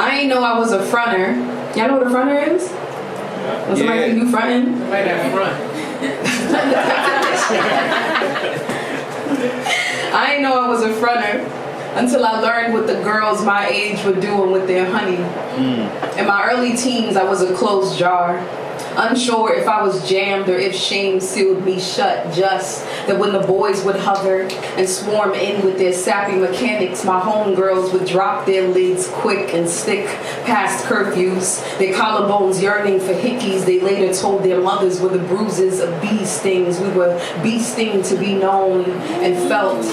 I ain't know I was a fronter. Y'all know what a fronter is? When somebody think you fronting? Right at front. I ain't know I was a fronter until I learned what the girls my age were doing with their honey. In my early teens, I was a closed jar. Unsure if I was jammed or if shame sealed me shut, just that when the boys would hover and swarm in with their sappy mechanics, my homegirls would drop their lids quick and stick past curfews, their collarbones yearning for hickeys they later told their mothers were the bruises of bee stings. We were bee sting to be known and felt.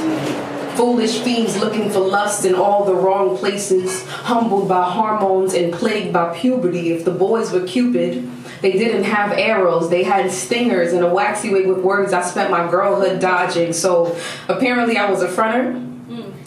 Foolish fiends looking for lust in all the wrong places, humbled by hormones and plagued by puberty. If the boys were Cupid, they didn't have arrows, they had stingers. In a waxy way with words, I spent my girlhood dodging. So apparently I was a fronter.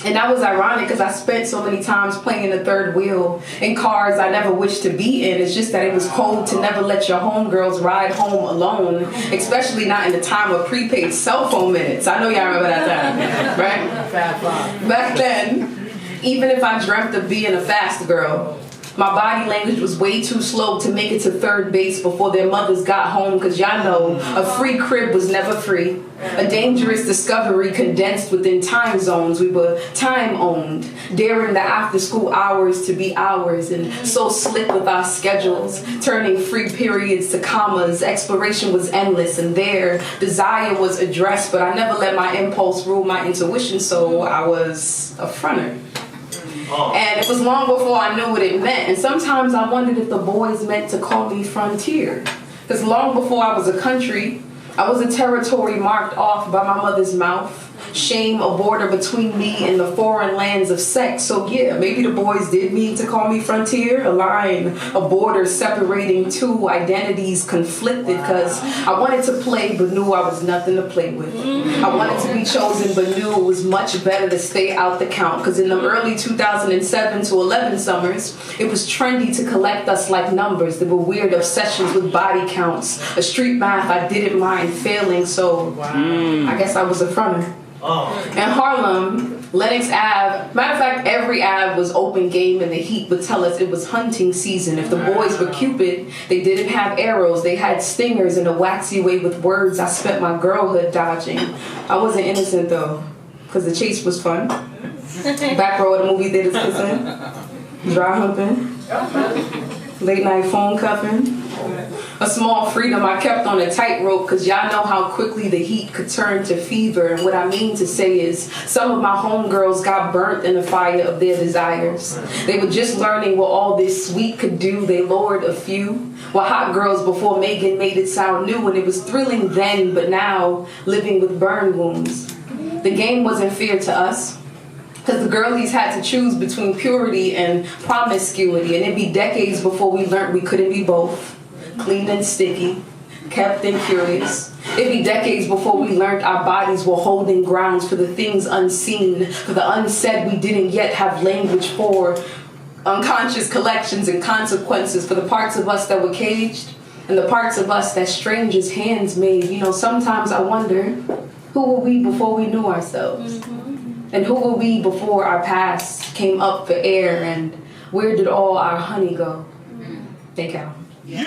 And that was ironic because I spent so many times playing the third wheel in cars I never wished to be in. It's just that it was cold to never let your homegirls ride home alone, especially not in the time of prepaid cell phone minutes. I know y'all remember that time, right? Back then, even if I dreamt of being a fast girl, my body language was way too slow to make it to third base before their mothers got home, because y'all know a free crib was never free. A dangerous discovery condensed within time zones. We were time owned, daring the after school hours to be hours, and so slick with our schedules, turning free periods to commas. Exploration was endless and their desire was addressed, but I never let my impulse rule my intuition, so I was a fronter. And it was long before I knew what it meant. And sometimes I wondered if the boys meant to call me frontier. Because long before I was a country, I was a territory marked off by my mother's mouth. Shame, a border between me and the foreign lands of sex. So yeah, maybe the boys did mean to call me frontier. A line, a border separating two identities conflicted, because I wanted to play but knew I was nothing to play with. I wanted to be chosen but knew it was much better to stay out the count, because in the early 2007 to 11 summers, it was trendy to collect us like numbers. There were weird obsessions with body counts, a street math I didn't mind failing, so I guess I was a fronter. In Harlem, Lenox Ave, matter of fact, every Ave was open game, and the heat would tell us it was hunting season. If the boys were Cupid, they didn't have arrows, they had stingers. In a waxy way with words, I spent my girlhood dodging. I wasn't innocent though, because the chase was fun. Back row of the movie theaters kissing, dry humping, late night phone cuffing. A small freedom I kept on a tightrope, because y'all know how quickly the heat could turn to fever. And what I mean to say is, some of my homegirls got burnt in the fire of their desires. They were just learning what all this sweet could do. They lowered a few. Were hot girls before Megan made it sound new, and it was thrilling then, but now living with burn wounds. The game wasn't fair to us, because the girlies had to choose between purity and promiscuity, and it'd be decades before we learned we couldn't be both. Clean and sticky, kept and curious. It'd be decades before we learned our bodies were holding grounds for the things unseen, for the unsaid we didn't yet have language for, unconscious collections and consequences for the parts of us that were caged and the parts of us that strangers' hands made. You know, sometimes I wonder, who were we before we knew ourselves? And who were we before our past came up for air, and where did all our honey go? Thank you. Yeah.